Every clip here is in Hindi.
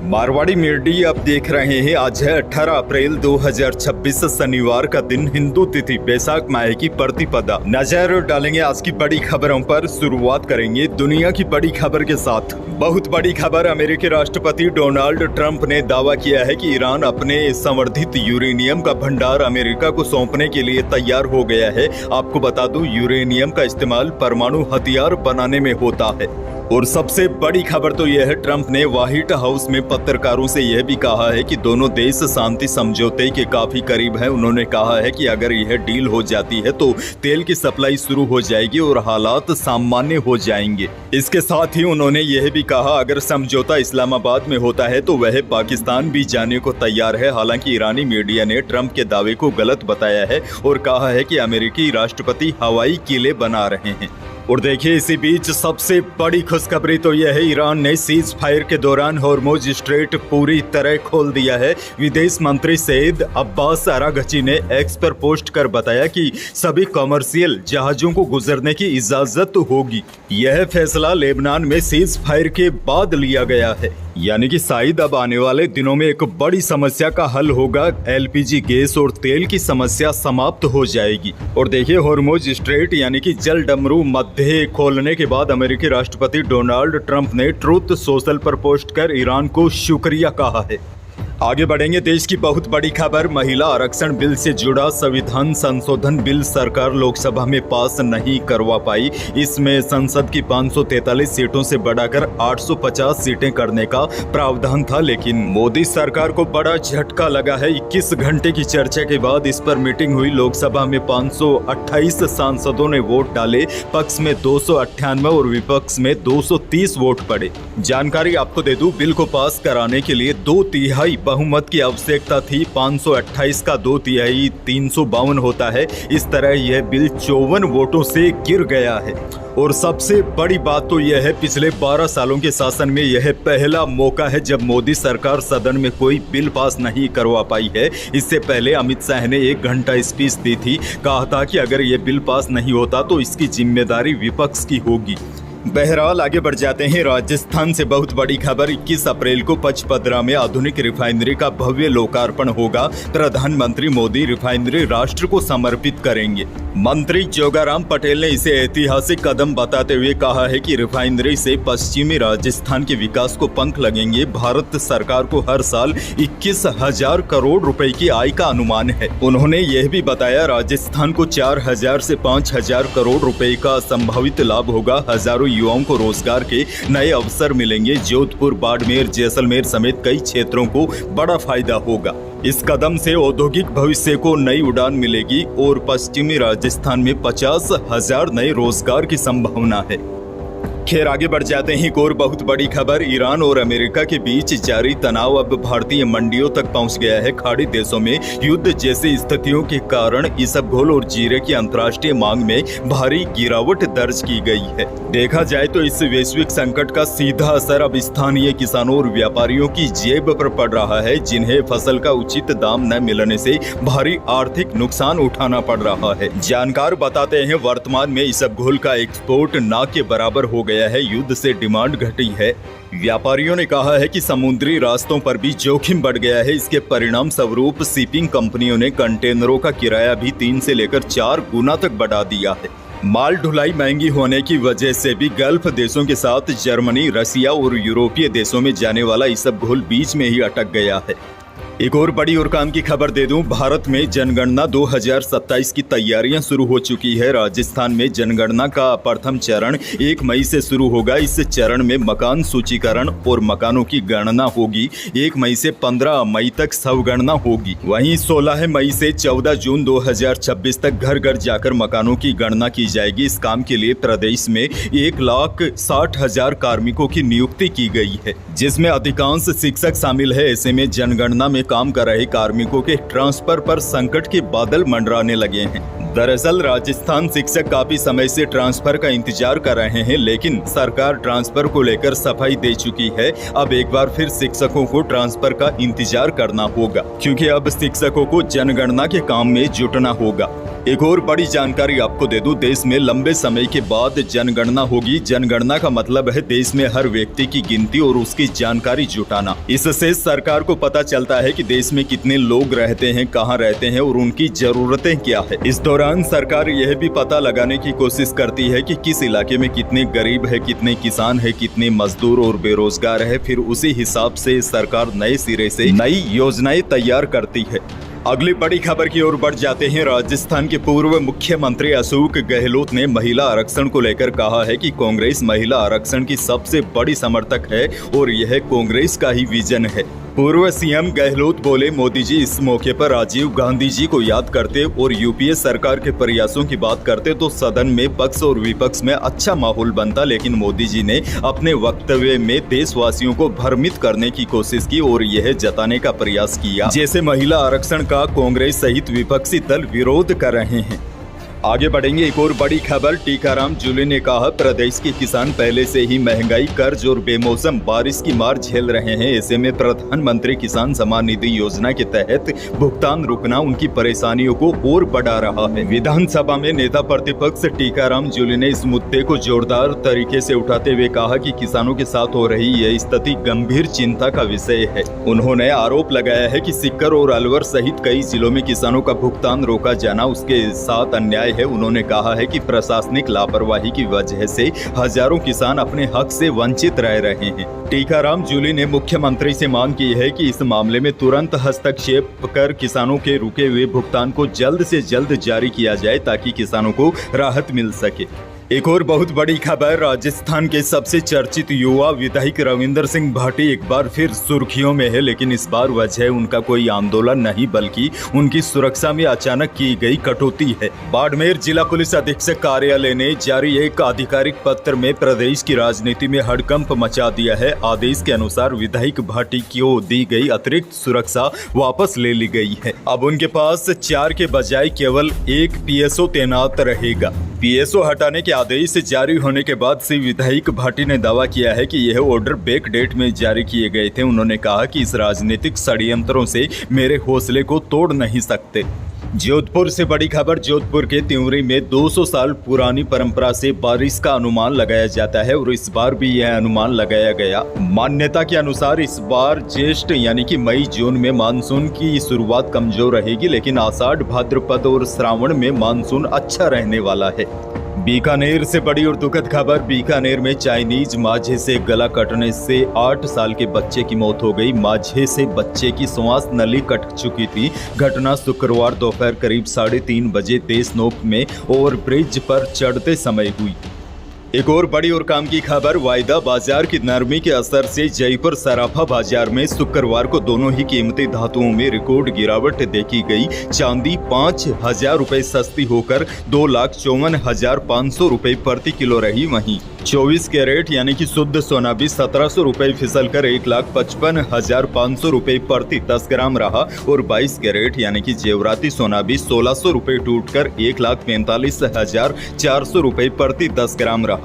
मारवाड़ी मीडिया अब देख रहे हैं। आज है 18 अप्रैल 2026 शनिवार का दिन, हिंदू तिथि बैसाख माह की प्रतिपदा। नजर डालेंगे आज की बड़ी खबरों पर। शुरुआत करेंगे दुनिया की बड़ी खबर के साथ। बहुत बड़ी खबर, अमेरिकी राष्ट्रपति डोनाल्ड ट्रंप ने दावा किया है कि ईरान अपने संवर्धित यूरेनियम का भंडार अमेरिका को सौंपने के लिए तैयार हो गया है। आपको बता दूं, यूरेनियम का इस्तेमाल परमाणु हथियार बनाने में होता है। और सबसे बड़ी खबर तो यह है, ट्रंप ने व्हाइट हाउस में पत्रकारों से यह भी कहा है कि दोनों देश शांति समझौते के काफी करीब हैं। उन्होंने कहा है कि अगर यह डील हो जाती है तो तेल की सप्लाई शुरू हो जाएगी और हालात सामान्य हो जाएंगे। इसके साथ ही उन्होंने यह भी कहा, अगर समझौता इस्लामाबाद में होता है तो वह पाकिस्तान भी जाने को तैयार है। हालांकि ईरानी मीडिया ने ट्रंप के दावे को गलत बताया है और कहा है कि अमेरिकी राष्ट्रपति हवाई किले बना रहे हैं। और देखिए, इसी बीच सबसे बड़ी खुशखबरी तो यह है, ईरान ने सीज फायर के दौरान हॉर्मुज स्ट्रेट पूरी तरह खोल दिया है। विदेश मंत्री सईद अब्बास अरागची ने एक्स पर पोस्ट कर बताया कि सभी कमर्शियल जहाजों को गुजरने की इजाजत होगी। यह फैसला लेबनान में सीज फायर के बाद लिया गया है, यानी कि शायद अब आने वाले दिनों में एक बड़ी समस्या का हल होगा। एलपीजी गैस और तेल की समस्या समाप्त हो जाएगी। और देखिए, हॉर्मुज स्ट्रेट यानी कि जल डमरू मध्य खोलने के बाद अमेरिकी राष्ट्रपति डोनाल्ड ट्रंप ने ट्रूथ सोशल पर पोस्ट कर ईरान को शुक्रिया कहा है। आगे बढ़ेंगे, देश की बहुत बड़ी खबर, महिला आरक्षण बिल से जुड़ा संविधान संशोधन बिल सरकार लोकसभा में पास नहीं करवा पाई। इसमें संसद की 543 सीटों से बढ़ाकर 850 सीटें करने का प्रावधान था, लेकिन मोदी सरकार को बड़ा झटका लगा है। 21 घंटे की चर्चा के बाद इस पर मीटिंग हुई। लोकसभा में 528 सांसदों ने वोट डाले, पक्ष में 298 और विपक्ष में 230 वोट पड़े। जानकारी आपको दे दूं, बिल को पास कराने के लिए 2/3 बहुमत की आवश्यकता थी। 528 का 2/3 352 होता है। इस तरह यह बिल 54 वोटों से गिर गया है। और सबसे बड़ी बात तो यह है, पिछले 12 सालों के शासन में यह पहला मौका है जब मोदी सरकार सदन में कोई बिल पास नहीं करवा पाई है। इससे पहले अमित शाह ने 1 घंटा स्पीच दी थी, कहा था कि अगर यह बिल पास नहीं होता तो इसकी जिम्मेदारी विपक्ष की होगी। बहरहाल आगे बढ़ जाते हैं। राजस्थान से बहुत बड़ी खबर, 21 अप्रैल को पचपदरा में आधुनिक रिफाइनरी का भव्य लोकार्पण होगा। प्रधानमंत्री मोदी रिफाइनरी राष्ट्र को समर्पित करेंगे। मंत्री जोगाराम पटेल ने इसे ऐतिहासिक कदम बताते हुए कहा है कि रिफाइनरी से पश्चिमी राजस्थान के विकास को पंख लगेंगे। भारत सरकार को हर साल 21,000 करोड़ रुपए की आय का अनुमान है। उन्होंने यह भी बताया, राजस्थान को 4,000 से 5,000 करोड़ रुपए का संभावित लाभ होगा। हजारों युवाओं को रोजगार के नए अवसर मिलेंगे। जोधपुर, बाड़मेर, जैसलमेर समेत कई क्षेत्रों को बड़ा फायदा होगा। इस कदम से औद्योगिक भविष्य को नई उड़ान मिलेगी और पश्चिमी राजस्थान में 50,000 नए रोजगार की संभावना है। खैर, आगे बढ़ जाते हैं। एक और बहुत बड़ी खबर, ईरान और अमेरिका के बीच जारी तनाव अब भारतीय मंडियों तक पहुंच गया है। खाड़ी देशों में युद्ध जैसी स्थितियों के कारण इसबगोल और जीरे की अंतर्राष्ट्रीय मांग में भारी गिरावट दर्ज की गई है। देखा जाए तो इस वैश्विक संकट का सीधा असर अब स्थानीय किसानों और व्यापारियों की जेब पर पड़ रहा है, जिन्हें फसल का उचित दाम न मिलने से भारी आर्थिक नुकसान उठाना पड़ रहा है। जानकार बताते हैं, वर्तमान में इसबगोल का एक्सपोर्ट ना के बराबर हो गया है। युद्ध से डिमांड घटी है। व्यापारियों ने कहा है कि समुद्री रास्तों पर भी जोखिम बढ़ गया है। इसके परिणाम स्वरूप शिपिंग कंपनियों ने कंटेनरों का किराया भी 3 से लेकर 4 गुना तक बढ़ा दिया है। माल ढुलाई महंगी होने की वजह से भी गल्फ देशों के साथ जर्मनी, रसिया और यूरोपीय देशों में जाने वाला इसबगोल बीच में ही अटक गया है। एक और बड़ी और काम की खबर दे दूं, भारत में जनगणना 2027 की तैयारियां शुरू हो चुकी है। राजस्थान में जनगणना का प्रथम चरण 1 मई से शुरू होगा। इस चरण में मकान सूचीकरण और मकानों की गणना होगी। 1 मई से 15 मई तक स्वगणना होगी। वहीं 16 मई से 14 जून 2026 तक घर घर जाकर मकानों की गणना की जाएगी। इस काम के लिए प्रदेश में 1,60,000 कार्मिकों की नियुक्ति की गई है, जिसमें अधिकांश शिक्षक शामिल है। ऐसे में जनगणना में काम कर रहे कार्मिकों के ट्रांसफर पर संकट के बादल मंडराने लगे हैं। दरअसल राजस्थान शिक्षक काफी समय से ट्रांसफर का इंतजार कर रहे हैं, लेकिन सरकार ट्रांसफर को लेकर सफाई दे चुकी है। अब एक बार फिर शिक्षकों को ट्रांसफर का इंतजार करना होगा, क्योंकि अब शिक्षकों को जनगणना के काम में जुटना होगा। एक और बड़ी जानकारी आपको दे दूं, देश में लंबे समय के बाद जनगणना होगी। जनगणना का मतलब है देश में हर व्यक्ति की गिनती और उसकी जानकारी जुटाना। इससे सरकार को पता चलता है कि देश में कितने लोग रहते हैं, कहां रहते हैं और उनकी जरूरतें क्या है। इस दौरान सरकार यह भी पता लगाने की कोशिश करती है कि किस इलाके में कितने गरीब है, कितने किसान है, कितने मजदूर और बेरोजगार है। फिर उसी हिसाब से सरकार नए सिरे से नई योजनाएं तैयार करती है। अगली बड़ी खबर की ओर बढ़ जाते हैं। राजस्थान के पूर्व मुख्यमंत्री अशोक गहलोत ने महिला आरक्षण को लेकर कहा है कि कांग्रेस महिला आरक्षण की सबसे बड़ी समर्थक है और यह कांग्रेस का ही विजन है। पूर्व सीएम गहलोत बोले, मोदी जी इस मौके पर राजीव गांधी जी को याद करते और यूपीए सरकार के प्रयासों की बात करते तो सदन में पक्ष और विपक्ष में अच्छा माहौल बनता, लेकिन मोदी जी ने अपने वक्तव्य में देशवासियों को भ्रमित करने की कोशिश की और यह जताने का प्रयास किया जैसे महिला आरक्षण का कांग्रेस सहित विपक्षी दल विरोध कर रहे हैं। आगे बढ़ेंगे। एक और बड़ी खबर, टीकाराम जूली ने कहा, प्रदेश के किसान पहले से ही महंगाई, कर्ज और बेमौसम बारिश की मार झेल रहे हैं। ऐसे में प्रधानमंत्री किसान सम्मान निधि योजना के तहत भुगतान रुकना उनकी परेशानियों को और बढ़ा रहा है। विधानसभा में नेता प्रतिपक्ष टीकाराम जूली ने इस मुद्दे को जोरदार तरीके से उठाते हुए कहा कि किसानों के साथ हो रही यह स्थिति गंभीर चिंता का विषय है। उन्होंने आरोप लगाया है कि सीकर और अलवर सहित कई जिलों में किसानों का भुगतान रोका जाना उसके साथ अन्याय है। उन्होंने कहा है कि प्रशासनिक लापरवाही की वजह से हजारों किसान अपने हक से वंचित रह रहे हैं। टीकाराम जूली ने मुख्यमंत्री से मांग की है कि इस मामले में तुरंत हस्तक्षेप कर किसानों के रुके हुए भुगतान को जल्द से जल्द जारी किया जाए ताकि किसानों को राहत मिल सके। एक और बहुत बड़ी खबर, राजस्थान के सबसे चर्चित युवा विधायक रविंद्र सिंह भाटी एक बार फिर सुर्खियों में है, लेकिन इस बार वजह उनका कोई आंदोलन नहीं बल्कि उनकी सुरक्षा में अचानक की गई कटौती है। बाड़मेर जिला पुलिस अधीक्षक कार्यालय ने जारी एक आधिकारिक पत्र में प्रदेश की राजनीति में हड़कंप मचा दिया है। आदेश के अनुसार विधायक भाटी को दी गई अतिरिक्त सुरक्षा वापस ले ली गई है। अब उनके पास 4 के बजाय केवल 1 पीएसओ तैनात रहेगा। पीएसओ हटाने के आदेश जारी होने के बाद से विधायक भाटी ने दावा किया है कि यह ऑर्डर बैक डेट में जारी किए गए थे। उन्होंने कहा कि इस राजनीतिक षड्यंत्रों से मेरे हौसले को तोड़ नहीं सकते। जोधपुर से बड़ी खबर, जोधपुर के त्यूरी में 200 साल पुरानी परंपरा से बारिश का अनुमान लगाया जाता है और इस बार भी यह अनुमान लगाया गया। मान्यता के अनुसार इस बार ज्येष्ठ यानी कि मई जून में मानसून की शुरुआत कमजोर रहेगी, लेकिन आषाढ़, भाद्रपद और श्रावण में मानसून अच्छा रहने वाला है। बीकानेर से बड़ी और दुखद खबर, बीकानेर में चाइनीज माझे से गला कटने से 8 साल के बच्चे की मौत हो गई। माझे से बच्चे की श्वास नली कट चुकी थी। घटना शुक्रवार दोपहर करीब 3:30 बजे देशनोक में ओवरब्रिज पर चढ़ते समय हुई। एक और बड़ी और काम की खबर, वायदा बाजार की नरमी के असर से जयपुर सराफा बाजार में शुक्रवार को दोनों ही कीमती धातुओं में रिकॉर्ड गिरावट देखी गई। चांदी 5,000 रुपए सस्ती होकर 2,54,500 रुपए प्रति किलो रही। वहीं 24 कैरेट यानी कि शुद्ध सोना भी 1,700 रुपए फिसल कर 1,55,500 रुपए प्रति 10 ग्राम रहा और 22 कैरेट यानी कि जेवराती सोना भी 1,600 रुपए टूटकर 1,45,400 रुपए प्रति 10 ग्राम रहा।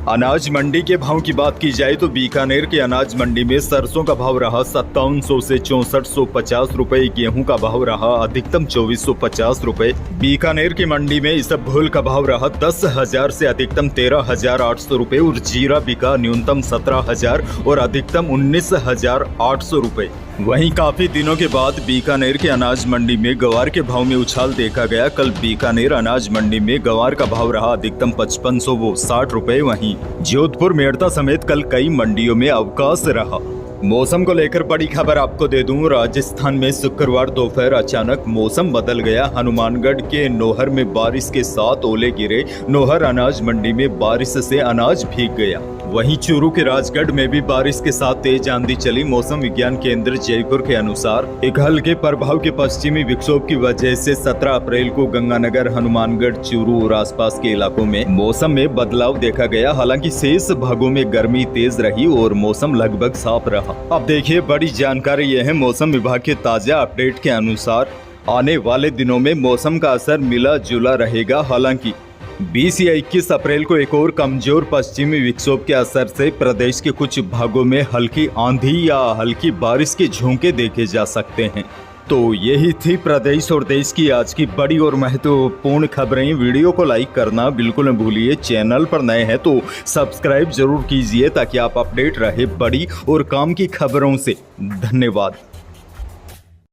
अनाज मंडी के भाव की बात की जाए तो बीकानेर के अनाज मंडी में सरसों का भाव रहा 5700 से 6450 रुपए। गेहूं का भाव रहा अधिकतम 2450 रुपए। बीकानेर की मंडी में इसबगोल का भाव रहा 10,000 से अधिकतम 13,800 रुपए और जीरा बिका न्यूनतम 17,000 और अधिकतम 19,800 रुपए। वहीं काफी दिनों के बाद बीकानेर के अनाज मंडी में गवार के भाव में उछाल देखा गया। कल बीकानेर अनाज मंडी में गवार का भाव रहा अधिकतम 5560 रुपए। वहीं जोधपुर, मेड़ता समेत कल कई मंडियों में अवकाश रहा। मौसम को लेकर बड़ी खबर आपको दे दूं, राजस्थान में शुक्रवार दोपहर अचानक मौसम बदल गया। हनुमानगढ़ के नोहर में बारिश के साथ ओले गिरे। नोहर अनाज मंडी में बारिश से अनाज भीग गया। वहीं चूरू के राजगढ़ में भी बारिश के साथ तेज आंधी चली। मौसम विज्ञान केंद्र जयपुर के अनुसार एक हल्के प्रभाव के पश्चिमी विक्षोभ की वजह से 17 अप्रैल को गंगानगर, हनुमानगढ़, चूरू और आसपास के इलाकों में मौसम में बदलाव देखा गया। हालांकि शेष भागों में गर्मी तेज रही और मौसम लगभग साफ रहा। अब देखिए बड़ी जानकारी यह है, मौसम विभाग के ताजा अपडेट के अनुसार आने वाले दिनों में मौसम का असर मिला जुला रहेगा। हालांकि 20 या 21 अप्रैल को एक और कमजोर पश्चिमी विक्षोभ के असर से प्रदेश के कुछ भागों में हल्की आंधी या हल्की बारिश के झोंके देखे जा सकते हैं। तो यही थी प्रदेश और देश की आज की बड़ी और महत्वपूर्ण खबरें। वीडियो को लाइक करना बिल्कुल न भूलिए। चैनल पर नए हैं तो सब्सक्राइब जरूर कीजिए ताकि आप अपडेट रहे बड़ी और काम की खबरों से। धन्यवाद।